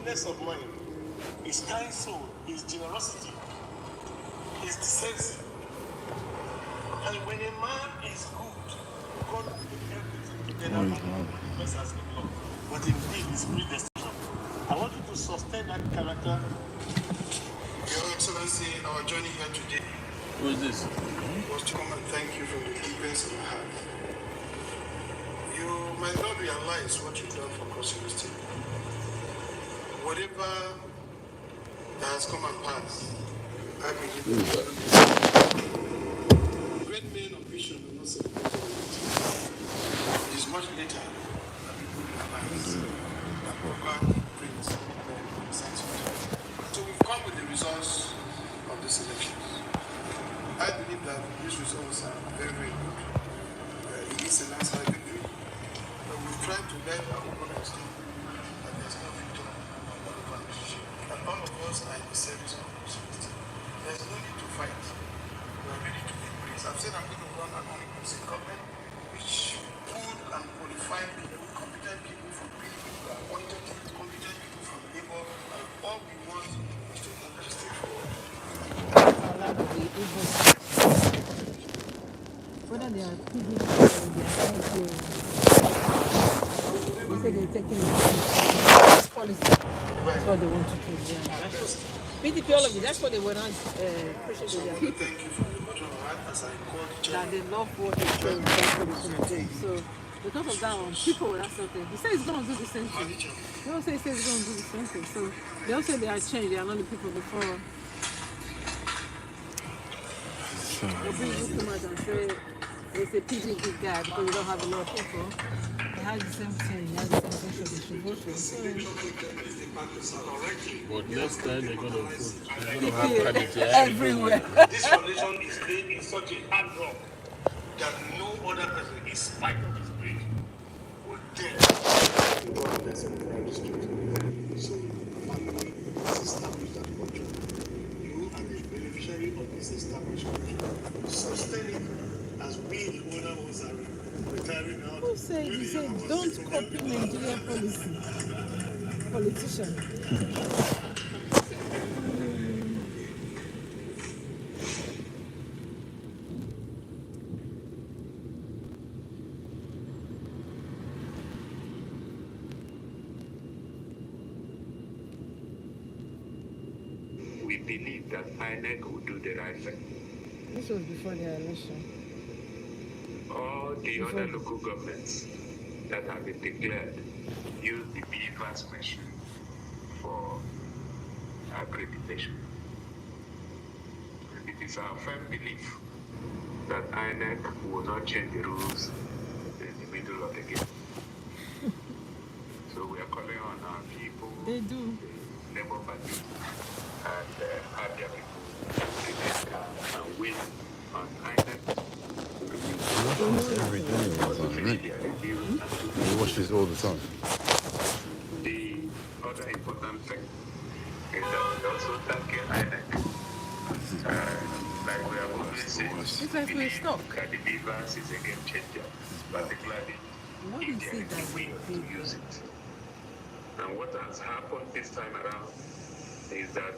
goodness of mind, his kind soul, his generosity, his decency. And when a man is good, God will put everything together and bless us with love. But indeed, it's predestination. I want you to sustain that character. Your Excellency, our journey here today. Who is this? Was to come and thank you from the deepest of my heart. You might not realize what you've done for Cross River State. Whatever that has come and passed, I believe great men of vision will not celebrate it. It is much later that people realize that God brings men from satisfaction. So we've come with the results of this election. I believe that these results are very, very good. It is a landslide victory. But we've tried to let our opponents know that there's no victory on the opposition. And all of us are in the service of opportunity. There's no need to fight. We are ready to embrace. I've said I'm going to run an all-inclusive government which good and qualified people, competent people from people, appointed competent people from labor, and all we want is to move the state forward. Whether they are PDP or they are they say they're taking policy. That's what they want to do. Yeah. PDP, all of it, that's what they were not pushing to their people. Thank you from the bottom of my heart as I call the chair. That they love what they do, that's what they're going to do. So, because of that one, people will ask something. He says he's going to do the same thing. They all say he's going to do the same thing. So, they all say they are changed. They are not the people before. They'll bring you too much and say it's a PDP guy because we don't have a lot of people. He has the same thing. He has the same thing they should vote for. But next time they're going to have candidate everywhere. This foundation is laid in such a hard rock that no other person, in spite of his brain, would dare to go out there and try to street. So, family has established that culture. You are the beneficiary of this established culture. Sustain it as we, the older ones, are retiring out. Who said he said don't copy Nigerian policy? Politician. We believe that INEC will do the right thing. This was before the election. All the other local governments that have been declared use the BVAS machine for accreditation. It is our firm belief that INEC will not change the rules in the middle of the game. So we are calling on our people, They do. the Labour Party, and other people to remain calm and win on INEC. Every day was on me. We watch this all the time. The other important thing is that we also thank INEC. Like we have always said, It's like we're stuck. that the BVAS is a game changer, particularly What if is there it is that a way to use it. And what has happened this time around is that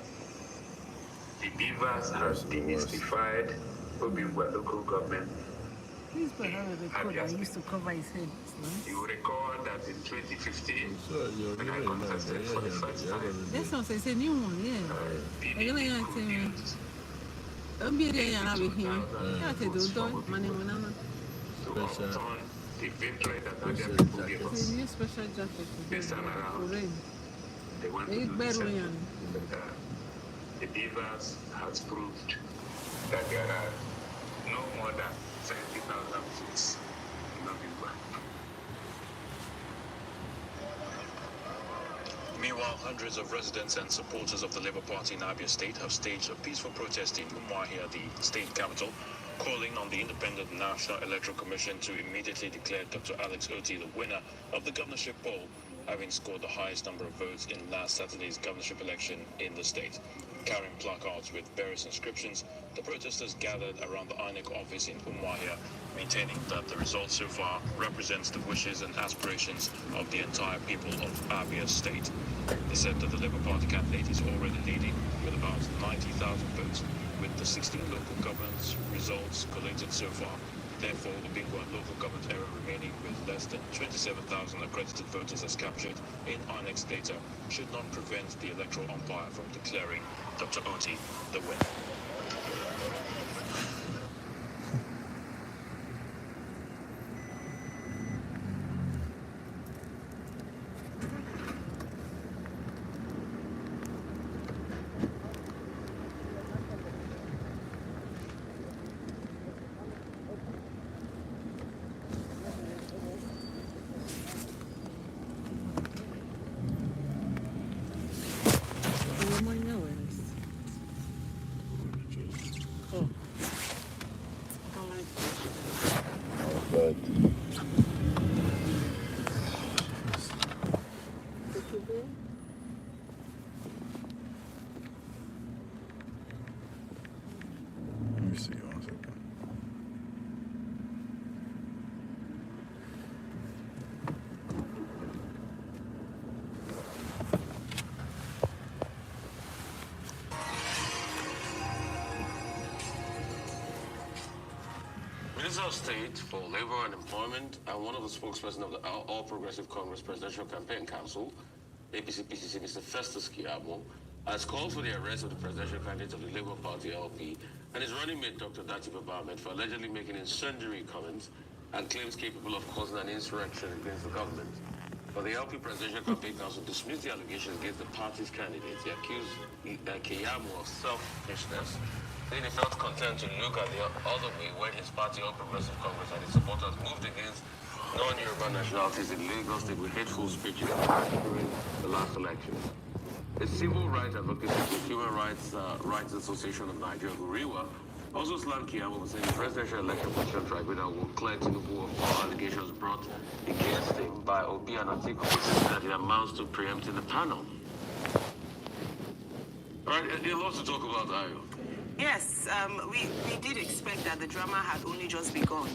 the BVAS has demystified Obingwa local government. This boy had a record that used to cover his head. You recall that in 2015, when I contested for the first time, This one says a new one, yeah. I really like to. Don't be there and have him. Yeah, they don't money when to overturn the victory that other people gave it's us. a new special jacket This time for around, rain. they want to Big do the bad same rain. thing. The BVAS has proved that there are no more than 70,000 seats in Obingwa. Meanwhile, hundreds of residents and supporters of the Labour Party in Abia State have staged a peaceful protest in Umuahia, the state capital, calling on the Independent National Electoral Commission to immediately declare Dr. Alex Oti the winner of the governorship poll, having scored the highest number of votes in last Saturday's governorship election in the state. Carrying placards with various inscriptions, the protesters gathered around the INEC office in Umuahia, maintaining that the result so far represents the wishes and aspirations of the entire people of Abia State. They said that the Labour Party candidate is already leading with about 90,000 votes, with the 16 local government results collated so far. Therefore, Obingwa local government area remaining with less than 27,000 accredited voters as captured in INEC's data should not prevent the electoral umpire from declaring Dr. Oti the winner. But let me see 1 second. Minister of State for Labor and Employment and one of the spokespersons of the All Progressive Congress Presidential Campaign Council, APC-PCC, Mr. Festus Keyamo, has called for the arrest of the presidential candidate of the Labour Party LP and his running mate, Dr. Dati Babamed, for allegedly making incendiary comments and claims capable of causing an insurrection against the government. But the LP Presidential Campaign Council dismissed the allegations against the party's candidate. They accused Keyamo of selfishness, saying he felt content to look at the other way when his party, All Progressive Congress, and its supporters moved against non-Yoruba nationalities in Lagos State with hateful speeches during the last elections. A civil rights advocacy group, Human Rights Association of Nigeria, Guriwa, also slammed Keyamo, saying the Presidential Election Commission Tribunal will clear Tinubu of all allegations brought against him by Obi and Atiku, that it amounts to preempting the panel. All right, there's lots to talk about, Ayo. Yes, we did expect that the drama had only just begun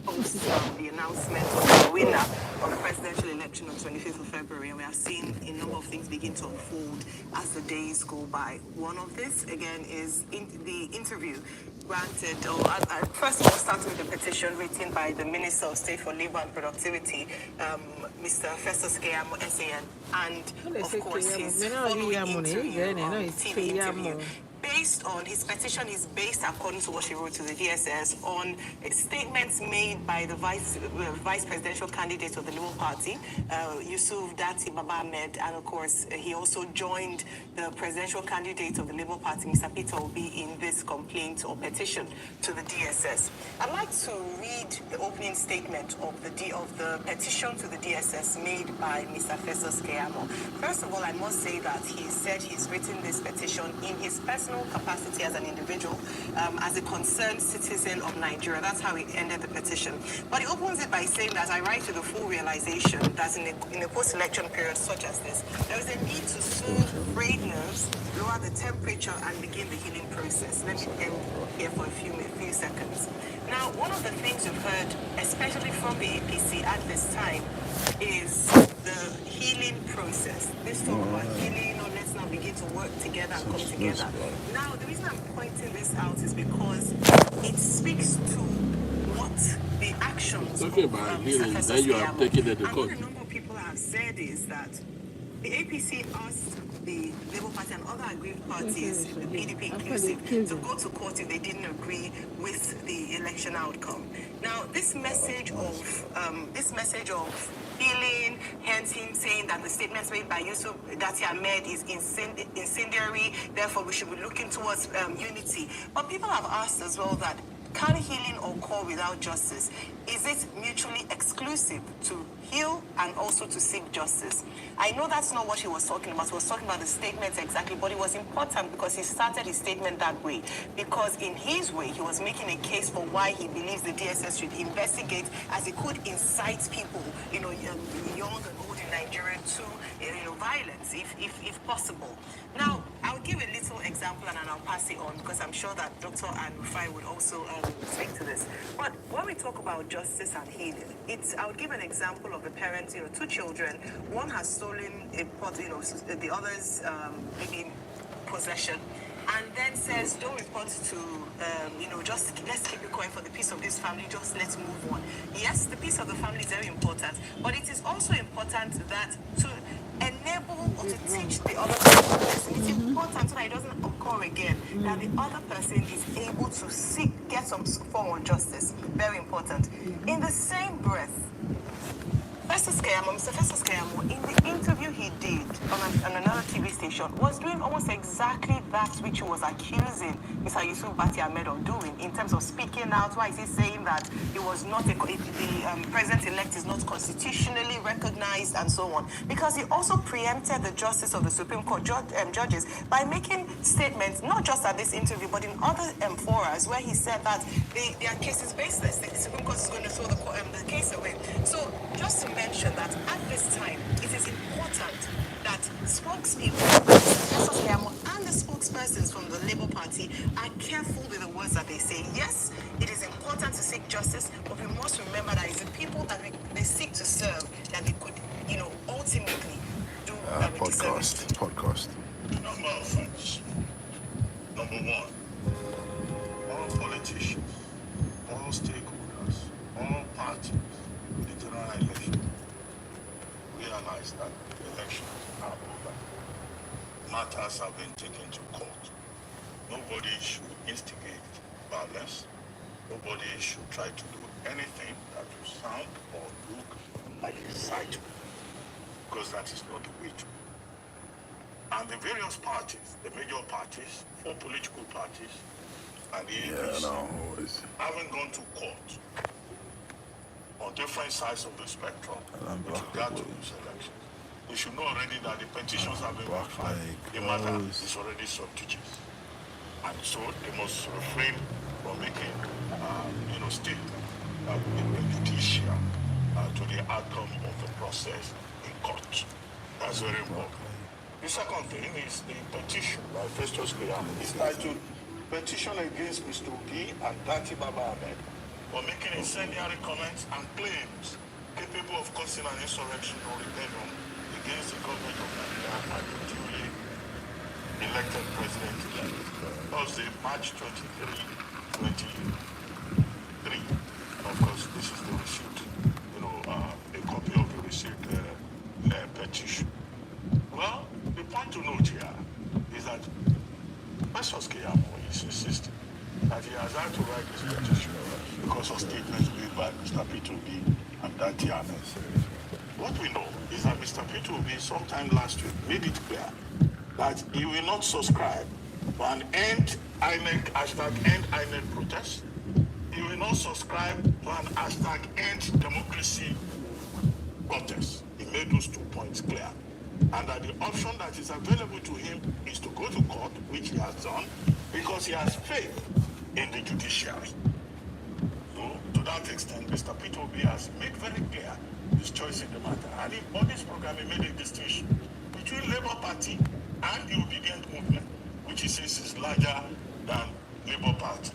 post the announcement of the winner of the presidential election on 25th of February, and we have seen a number of things begin to unfold as the days go by. One of this, again, is the interview granted, or first of all, starting with the petition written by the Minister of State for Labor and Productivity, Mr. Festus Keyamo, SAN, and of course his following TV interview. Based on his petition is based, according to what she wrote to the DSS, on statements made by the vice presidential candidate of the Labour Party, Yusuf Dati Babamed, and of course he also joined the presidential candidate of the Labour Party, Mr. Peter Obi, in this complaint or petition to the DSS. I'd like to read the opening statement of the petition to the DSS made by Mr. Festus Keyamo. First of all, I must say that he said he's written this petition in his personal capacity as an individual, as a concerned citizen of Nigeria. That's how he ended the petition. But he opens it by saying that I write to the full realization that in a post-election period such as this, there is a need to soothe frayed nerves, lower the temperature, and begin the healing process. Let me end here for a few seconds. Now, one of the things we've heard, especially from the APC at this time, is the healing process. Let's talk about healing, or let's now begin to work together and come together. Now, the reason I'm pointing this out is because it speaks to what the actions talking about healing, then you have taken it to court. What a number of people have said is that the APC asked the Labour Party and other aggrieved parties, the PDP inclusive, to go to court if they didn't agree with the election outcome. Now, this message of healing, hence him saying that the statements made by Yusuf Dati Ahmed is incendiary, therefore we should be looking towards unity. But people have asked as well that, can healing occur without justice? Is it mutually exclusive to heal and also to seek justice? I know that's not what he was talking about. He was talking about the statements exactly, but it was important because he started his statement that way. Because in his way, he was making a case for why he believes the DSS should investigate, as it could incite people, young and old in Nigeria, to violence, if possible. Now, I'll give a little also example, and I'll pass it on because I'm sure that Dr. and Rufai would also speak to this. But when we talk about justice and healing, I would give an example of a parent, two children. One has stolen a pot, the other's maybe possession, and then says, don't report to, just let's keep it going for the peace of this family, just let's move on. Yes, the peace of the family is very important, but it is also important that to enable or to teach the other person, it's important so that it doesn't occur again, that the other person is able to get some form of justice. Very important. In the same breath, Mr. Festus Keyamo, in the interview he did on another TV station, was doing almost exactly that which he was accusing Mr. Yusuf Bati Ahmed of doing in terms of speaking out. Why is he saying that it was not the president-elect is not constitutionally recognized and so on? Because he also preempted the justice of the Supreme Court judges by making statements, not just at this interview, but in other forums, where he said that their case is baseless. The Supreme Court is going to throw the case away. So just to mention that at this time, it is important that spokespeople, and the spokespersons from the Labour Party are careful with the words that they say. Yes, it is important to seek justice, but we must remember that it's the people that they seek to serve that they could, ultimately do podcast. Number of facts. Number one, all politicians, all stakeholders, all parties, the general election, realize that elections are over. Matters have been taken to court. Nobody should instigate violence. Nobody should try to do anything that will sound or look like excitement, because that is not the way to. And the various parties, the major parties, 4 political parties, and the APC, haven't gone to court on different sides of the spectrum with regard to these elections. We should know already that the petitions have been filed. The matter is already sub judice. And so they must refrain from making, statements that will be prejudicial to the outcome of the process in court. That's very important. The second thing is the petition by Festus Keyamo. It's titled Petition Against Mr. Obi and Dati Baba Ahmed for making incendiary comments and claims capable of causing an insurrection or rebellion against the government of Nigeria and the duly elected president-elect. Thursday, March 23, 2023. Of course, this is the receipt, a copy of the receipt petition. Well, the point to note here is that Festus Keyamo is insisting that he has had to write this petition because of statements made by Mr. Peter Obi and Dati Ahmed. What we know is that Mr. Peter Obi sometime last week made it clear that he will not subscribe to an end INEC protest. He will not subscribe to an #end democracy protest. He made those 2 points clear. And that the option that is available to him is to go to court, which he has done, because he has faith in the judiciary. So, to that extent, Mr. Peter Obi has made very clear his choice in the matter. And on this program, he made a distinction between Labour Party and the Obedient Movement, which he says is larger than Labour Party.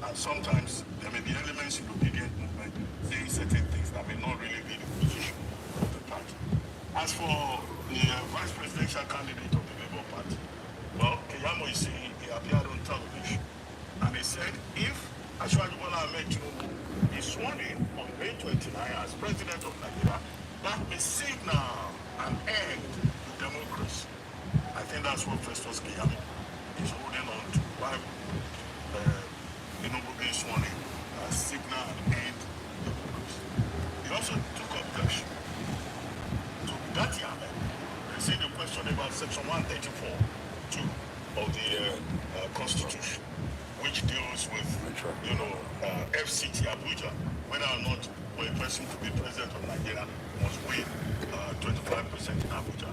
And sometimes there may be elements in the Obedient Movement saying certain things that may not really be the position of the party. As for the vice presidential candidate of the Labour Party, well, Keyamo is saying he appeared on television, and he said if Asiwaju Bola Ahmed Tinubu is sworn in on May 29 as president of Nigeria, that may signal an end to democracy. I think that's what Festus Keyamo is holding on to. Why Tinubu being sworn in signal an end to democracy. He also took objection to Dati Ahmed. See the question about Section 134(2) of the Constitution, which deals with, FCT Abuja, whether or not for a person to be president of Nigeria must win 25% in Abuja.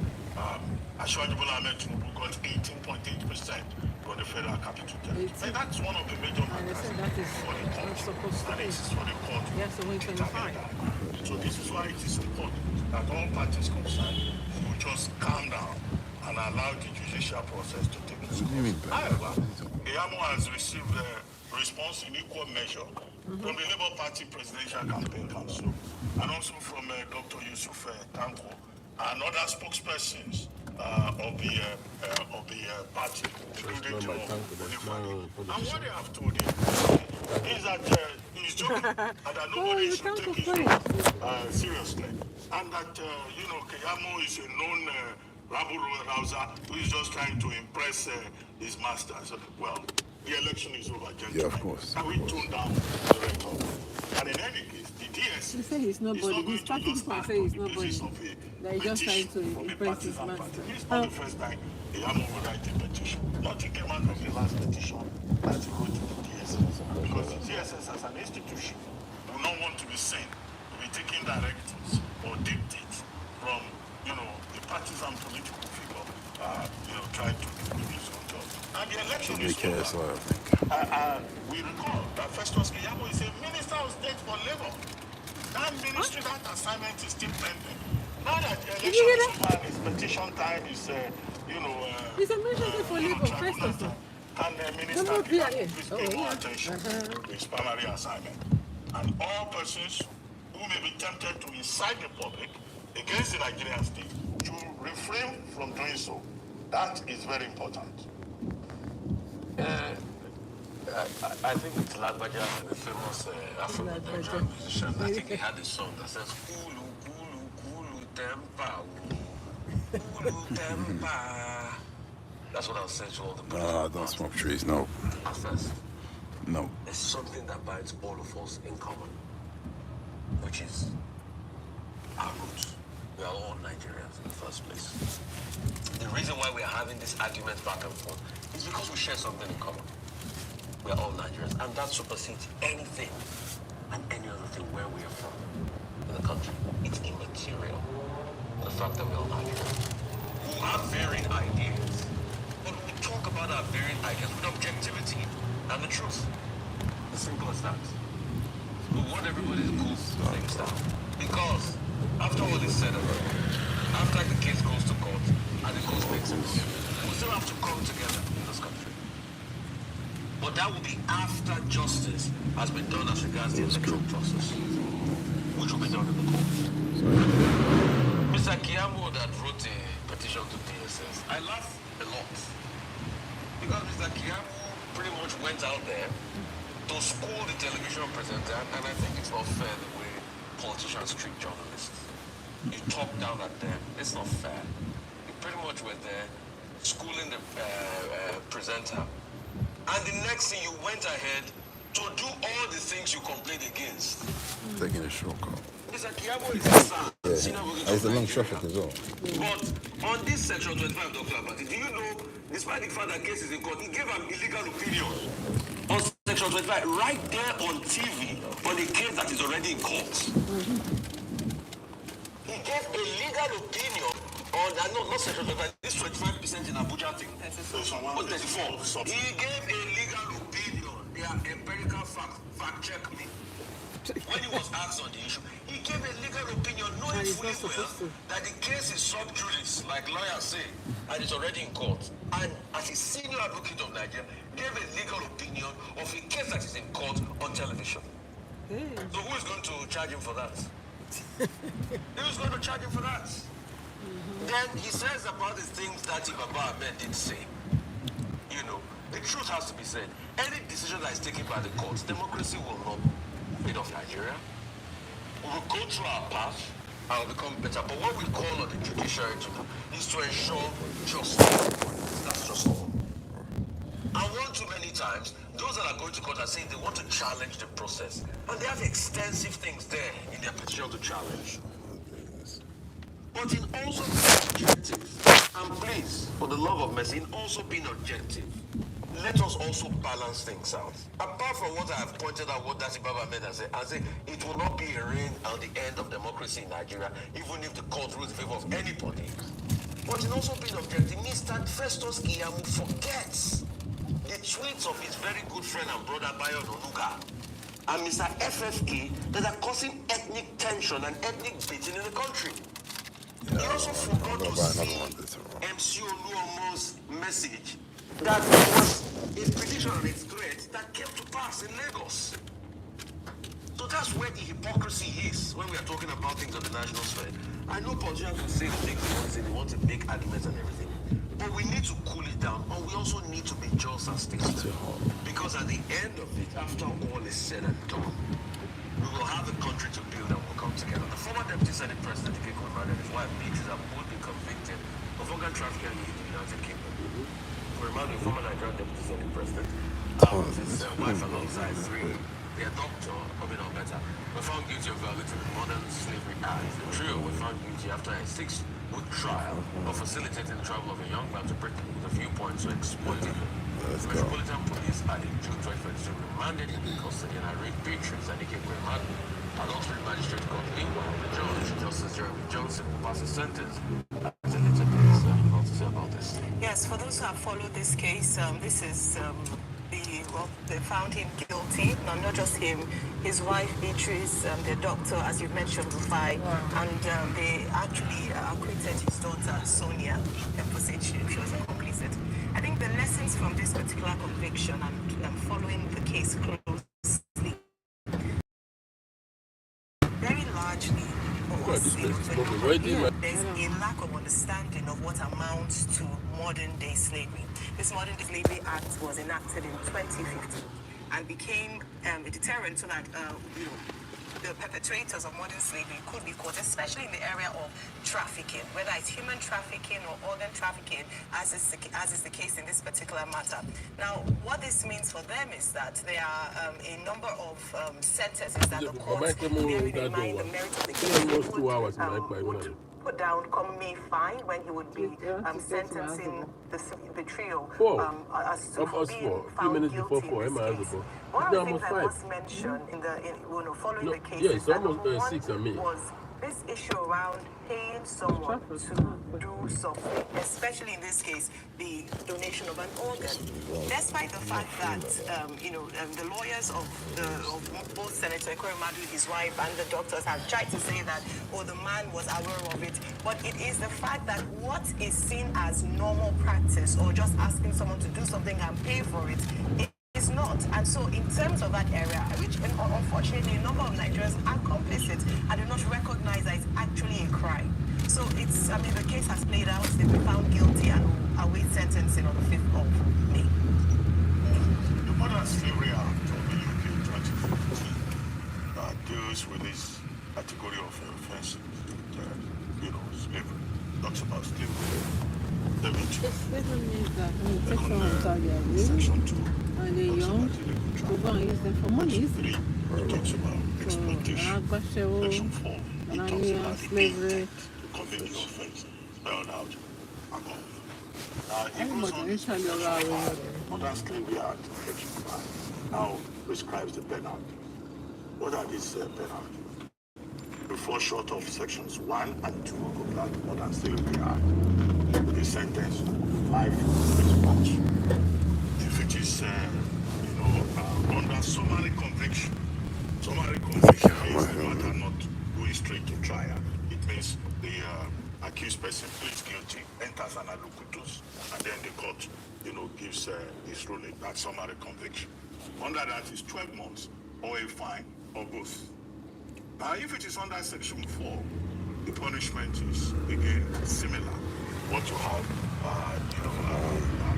Asiwaju Bola Ahmed Tinubu got 18.8% from the Federal Capital Territory. And that's one of the major matters for the court. And it's for the court to determine that. So this is why it is important that all parties concerned will just calm down and and allow the judicial process to take its What do you mean, course. bad? However, Keyamo has received a response in equal measure from the Labour Party Presidential Campaign Council and also from Dr. Yusuf Tanko and other spokespersons of the party, including Joe Onifani. And what they have told him is that he's joking and that nobody should take his role seriously. And that, Keyamo is a known rabble-rouser who is just trying to impress his masters. Well, the election is over, gentlemen. Yeah, of course. And we tone down the rhetoric. And in any case, the DS He said he's nobody. These party people say he's nobody. That he just trying to impress his master. It's not the first time Keyamo will write a petition. Nothing came out of the last petition that he wrote to the DSS. Because the DSS as an institution will not want to be seen to be taking directives or dictates from, the partisan political figure, trying to do his own job. And the election is over. We recall that Festus Keyamo is a Minister of State for Labour. That ministry, that assignment is still pending. Now that the election is over, his petition time is, He's a Minister for Labour, Festus. and the minister please pay more attention to his primary assignment. And all persons who may be tempted to incite the public against the Nigerian state should refrain from doing so. That is very important. I think it's Lagbaja, the famous Afro-Nigerian musician. I think he had a song that says, Kulu, Kulu, Kulu, Tempa, Kulu, Tempa. That's what I'll say to all the people. Nah, don't smoke trees, no. At first, No. there's something that binds all of us in common, which is our roots. We are all Nigerians in the first place. The reason why we are having this argument back and forth is because we share something in common. We are all Nigerians, and that supersedes anything and any other thing where we are from in the country. It's immaterial, the fact that we are all Nigerians. We have varying ideas, but we talk about our varying ideas with objectivity and the truth. As simple as that. We want everybody to pull things down. Because after all is said and done, after the case goes to court and the court makes it, we still have to come together in this country. But that will be after justice has been done as regards the electoral process, which will be done in the court. Mr. Keyamo that wrote a petition to DSS, I laugh a lot. Because Mr. Keyamo pretty much went out there to school the television presenter, and I think it's not fair the way politicians treat journalists. You talk down at them, it's not fair. You pretty much were there schooling the presenter, and the next thing you went ahead to do all the things you complained against. Taking a shortcut. Mr. Keyamo is a star. Yeah. It's a long traffic as well. But on this section 25, Dr. Abati, do you know, despite the fact that case is in court, he gave an illegal opinion on section 25 right there on TV on a case that is already in court. He gave a legal opinion on, not section 25, this 25% in Abuja thing. 34. He gave a legal opinion. They are empirical fact check me. When he was asked on the issue, he gave a legal opinion, knowing fully well that the case is sub judice, like lawyers say, and it's already in court. And as a senior advocate of Nigeria, gave a legal opinion of a case that is in court on television. So who is going to charge him for that? Who is going to charge him for that? Then he says about the things that Baba Ahmed did say. You know, the truth has to be said. Any decision that is taken by the courts, democracy will not made of Nigeria. We will go through our path and will become better. But what we call on the judiciary to do is to ensure justice. That's just all. And one too many times, those that are going to court are saying they want to challenge the process. And they have extensive things there in their petition to challenge. But in also being objective, and please, for the love of mercy, in also being objective, let us also balance things out. Apart from what I have pointed out, what Dasi Baba made and say it will not be a reign on the end of democracy in Nigeria, even if the court rules in favor of anybody. But in also being objective, Mr. Festus Keyamo forgets the tweets of his very good friend and brother Bayo Onuga and Mr. FFK that are causing ethnic tension and ethnic beating in the country. He also forgot to see MC Oluomo's message that was a prediction and a threat that came to pass in Lagos. So that's where the hypocrisy is when we are talking about things on the national sphere. I know politicians will say the things they want to say, they want to make arguments and everything. But we need to cool it down, and we also need to be just and statesmen. Because at the end of it, after all is said and done, we will have a country to build and we'll come together. The former Deputy Senate President, Ike Kwame, and his wife, Beatrice, have both been convicted of organ trafficking in the United Kingdom. Kwame, the former Nigerian Deputy Senate President, his wife alongside three, their doctor, probably not better, were found guilty of violating the Modern Slavery Act. The trio were found guilty after a 6-week trial of facilitating the travel of a young man to Britain with a viewpoint to exploiting him. The Metropolitan Police had in June 2022 remanded him in custody and arraigned Beatrice and Ike Kwame at Oxford Magistrate Court. Meanwhile, the judge, Justice Jeremy Johnson, will pass a sentence at a later date. What to say about this? Yes, for those who have followed this case, this is they found him guilty. No, not just him, his wife Beatrice, the doctor, as you mentioned, Rufai, and they actually acquitted his daughter Sonia, for saying she was complicit. I think the lessons from this particular conviction and following the case closely, very largely, there's a lack of understanding of what amounts to modern-day slavery. This Modern Day Slavery Act was enacted in 2015 and became a deterrent so that the perpetrators of modern slavery could be caught, especially in the area of trafficking, whether it's human trafficking or organ trafficking, as is the case in this particular matter. Now, what this means for them is that there are a number of sentences that the courts, bearing in mind the merit of the case, would put down come May 5 when he would be sentencing the trio as to being found guilty in this case. One of the things I must mention following the case is that one was this issue around paying someone to do something, especially in this case, the donation of an organ. Despite the fact that, the lawyers of both Senator Ekweremadu, his wife, and the doctors have tried to say that, the man was aware of it. But it is the fact that what is seen as normal practice or just asking someone to do something and pay for it, it's not. And so in terms of that area, which unfortunately a number of Nigerians are complicit and do not recognize that it's actually a crime. So the case has played out. They've been found guilty and await sentencing on the 5th of May. The Modern Slavery Act of the UK 2015 deals with this category of offenses, slavery. Talks about slavery. Slavery means that section 2. And they're young, we go and use them for money, isn't it? It talks about exploitation. Section 4, it talks about slavery to commit the offense spelled out above. Now, it goes on to Section 5, Modern Slavery Act, Section 5, now prescribes the penalty. What are these penalties? The fall short of Sections 1 and 2 of the Modern Slavery Act, is sentenced to 5 years much. If it is, under summary conviction means the matter not going straight to trial. It means the accused person pleads guilty, enters an allocutus, and then the court, gives his ruling, that summary conviction. Under that is 12 months, or a fine, or both. Now, if it is under Section 4, the punishment is, again, similar. What you have,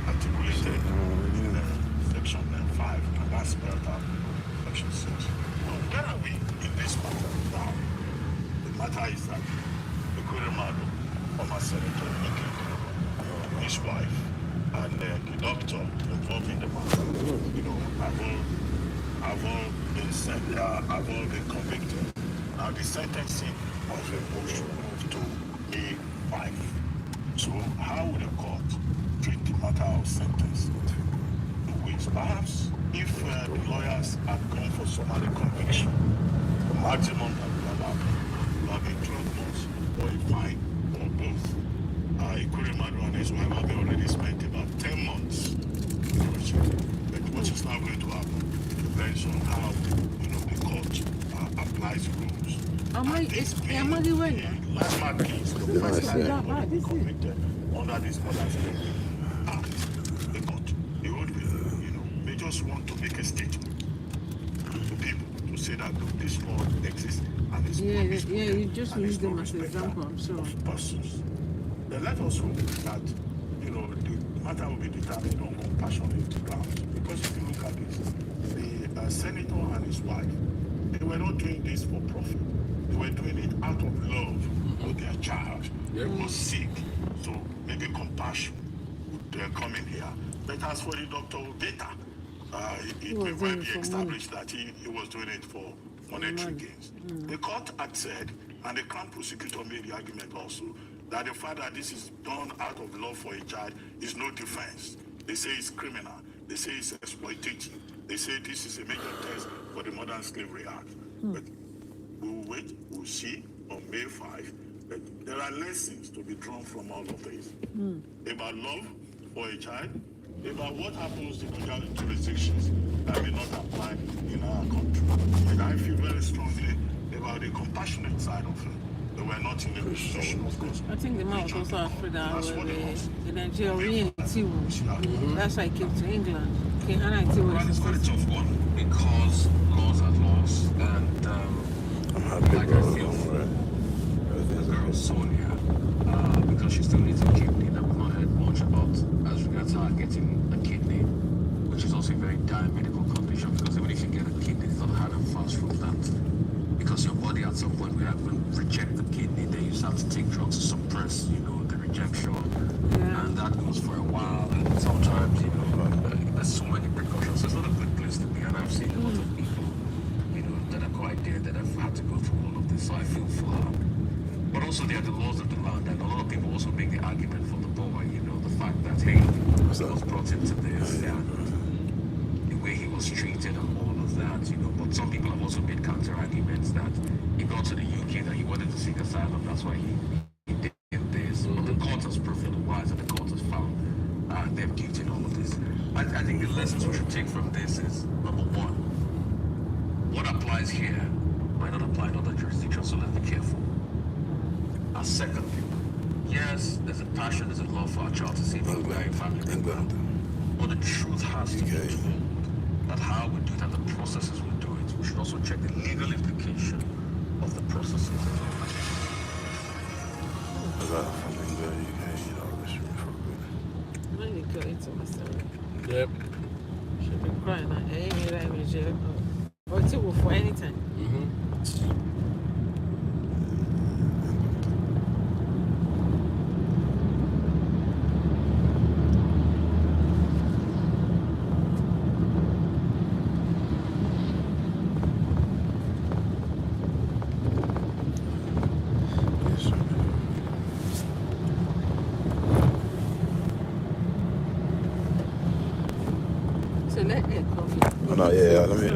articulated in Section 5, and that's spelled out in Section 6. Now, where are we in this matter now? The matter is that the Ekweremadu, former Senator, his wife, and the doctor involved in the matter, have all been convicted. Now, the sentencing was moved to May 5. So, how would the court treat the matter of sentence? Perhaps if the lawyers had gone for summary conviction, the maximum that would allow would have been 12 months or a fine or both. Ekweremadu and his wife have already spent about 10 months in prison. But what is now going to happen depends on how the court applies the rules. Amadi when? Last case, first time anybody convicted under this modern slavery act, the court, the old people, they just want to make a statement to people to say that look, this law exists and it's you just use them as an example, I'm sure. Of persons. Then let us hope that the matter will be determined on compassionate grounds. Because if you look at this, the senator and his wife, they were not doing this for profit. They were doing it out of love for their child who was sick. So maybe compassion would come in here. But as for the Dr. Obeta, it may well be established that he was doing it for monetary gains. The court had said, and the Crown prosecutor made the argument also, that the fact that this is done out of love for a child is no defense. They say it's criminal. They say it's exploitative. They say this is a major test for the Modern Slavery Act. But we'll wait, we'll see on May 5. But there are lessons to be drawn from all of this. About love for a child, about what happens in other jurisdictions that may not apply in our country. And I feel very strongly about the compassionate side of it. They were not in a position, of course. I think the man was also afraid that the Nigerian team, that's why he came to England. It's quite a tough one because laws are laws, and like I feel for the girl Sonia, because she still needs a kidney that we've not heard much about as regards her getting a kidney, which is also a very dire medical condition, because even if you get a kidney, it's not hard and fast from that. Because your body at some point will reject the kidney, then you start to take drugs to suppress, the rejection, and that goes for a while, and sometimes, there's so many precautions. So it's not a good place to be, and I've seen a lot of people, that are quite dead that have had to go through all of this, so I feel for her. But also there are the laws of the land, and a lot of people also make the argument for the boy, the fact that, hey, he was brought into this, and the way he was treated and all of that, but some people have also made counter arguments that he got to the UK, that he wanted to seek asylum, that's why he did this. But the court has proved otherwise, and the court has found them guilty in all of this. I think the lessons we should take from this is, number one, what applies here might not apply in other jurisdictions, so let's be careful. And secondly, yes, there's a passion, there's a love for our child to see him in family background. But the truth has to be told that how we do it and the processes we do it, we should also check the legal implication of the processes as well. When you go into myself. Yep. Should be crying. I ain't even jail. Or two for anything. So let it coffee. Oh, no, yeah, let me.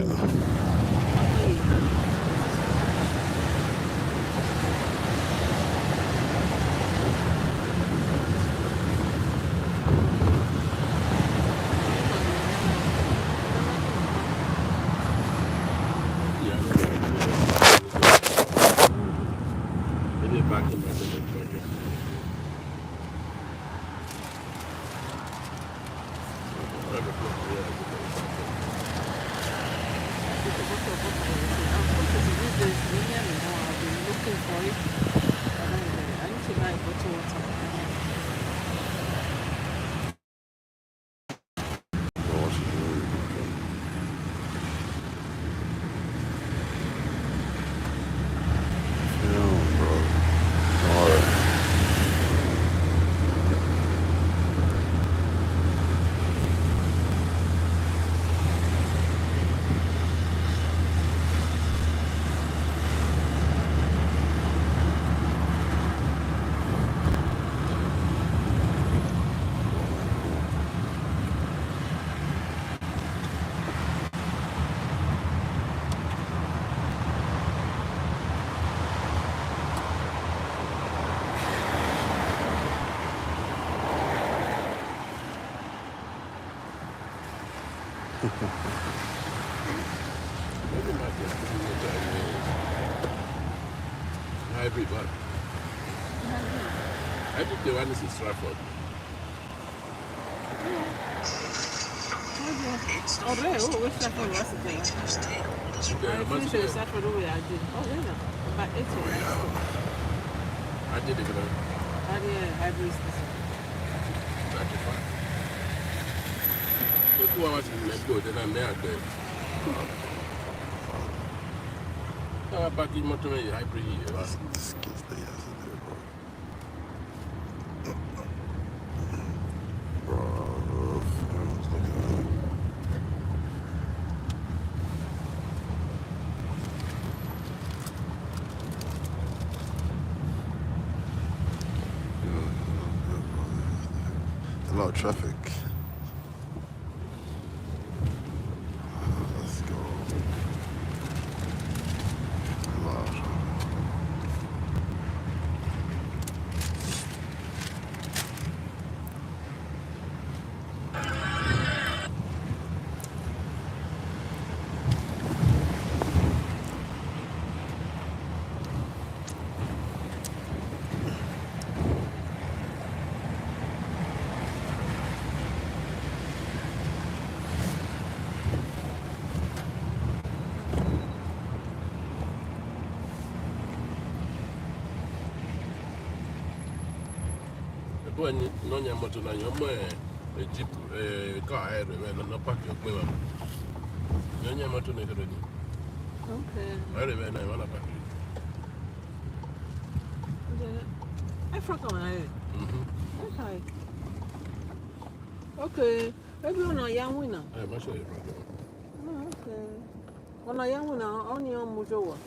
Everybody. I think the one is in Stratford. Oh, there. Oh, which Stratford was it there? I finished the Stratford over I did. Oh, yeah. But 8 years. I did it. I did hybrid station. 95. So 2 hours in the boat, and I'm there. I'm back in motor hybrid. That's disgusting yesterday, bro. Bro, I was looking at it. A lot of traffic. Let's go. A lot of traffic. When no motor, a jeep, car, and no park your women. No motor, Okay. I remember I want to park. I forgot my name. Okay. Okay. Maybe on a young winner. I'm not sure. Oh, okay. On a young winner, only on Mujoa.